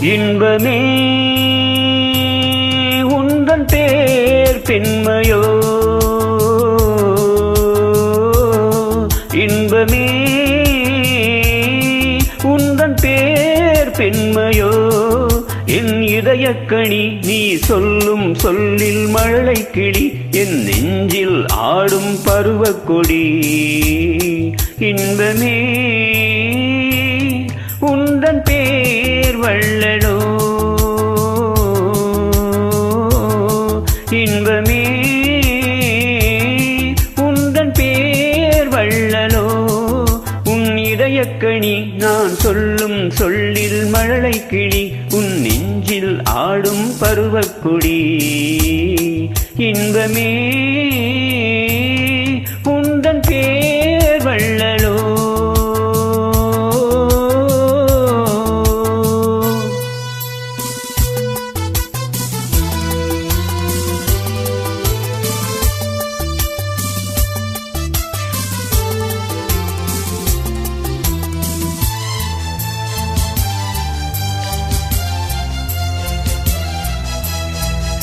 இன்பமே உந்தன் பேர் பெண்மையோ, இன்பமே உந்தன் பேர் பெண்மையோ, என் இதயக்கணி நீ சொல்லும் சொல்லில் மழலை கிளி, என் நெஞ்சில் ஆடும் பருவக்கொடி. இன்பமே உந்தன் பேர் வள்ளலோ, இன்பமே உந்தன் பேர் வள்ளலோ, உன் இதயக்கணி நான் சொல்லும் சொல்லில் மழலை கிளி, உன் நெஞ்சில் ஆடும் பருவக்கொடி. இன்பமே உந்தன் பேர் வள்ளலோ.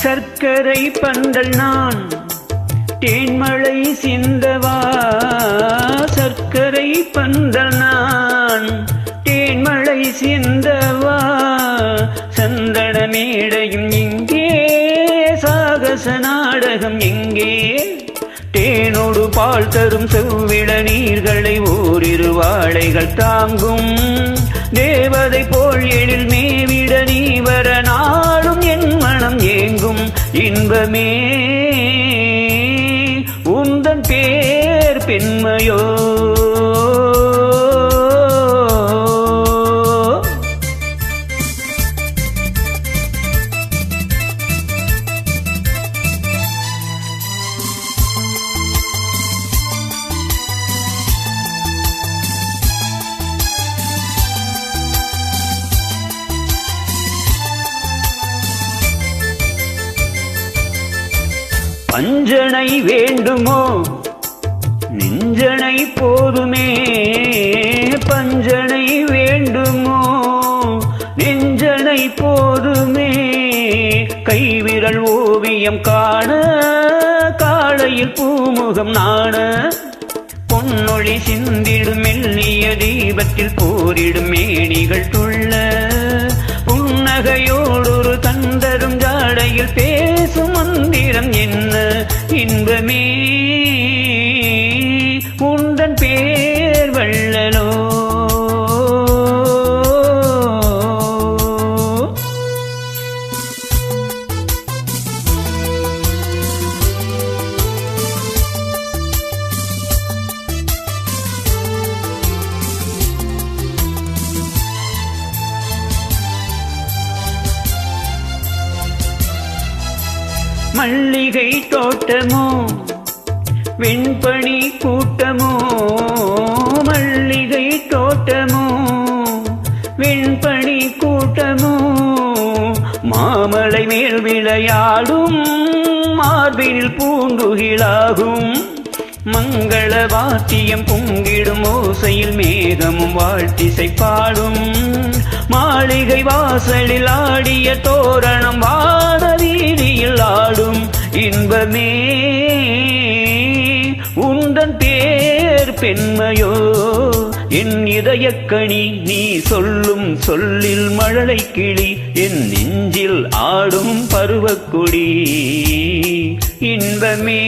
சர்க்கரை பந்தல் நான் தேன்மழை சிந்தவா, சர்க்கரை பந்தல் நான் தேன்மழை சிந்தவா, சந்தன மேடையும் எங்கே, சாகச நாடகம் எங்கே, தேனோடு பால் தரும் செவ்விள நீர்களை ஓரிரு வாழைகள் தாங்கும், தேவதை போல் எழில் மேவிட நீ வர நாளும் என் மனம் ஏங்கும். இன்பமே உந்தன் பேர் பெண்மையோ, பஞ்சனை வேண்டுமோ நெஞ்சனை போதுமே, பஞ்சனை வேண்டுமோ நெஞ்சனை போதுமே, கைவிரல் ஓவியம் காண காலையில் பூமுகம் நாண, பொன்னொழி சிந்திடும் மெல்லிய தீபத்தில் போரிடும் மேனிகள் துள்ள, புன்னகையோடொரு தந்தரும் ஜாடையில் பேசும் மந்திரம் என்ன. இன்பமே உந்தன் பேர் வள்ளலோ, மல்லிகை தோட்டமோ வெண்பனி கூட்டமோ, மல்லிகை தோட்டமோ வெண்பனி கூட்டமோ, மாமலை மேல் விளையாடும் மார்பினில் பூந்துகிலாகும், மங்கள வாத்தியம் பொங்கிடும் ஓசையில் மேகமும் வாழ்த்திசை பாடும், மாளிகை வாசலில் ஆடிய தோரணம் வான வீதியில் ஆடும். இன்பமே உந்தன் பேர் பெண்மையோ, என் இதயக்கணி நீ சொல்லும் சொல்லில் மழலை கிளி, என் நெஞ்சில் ஆடும் பருவக்கொடி. இன்பமே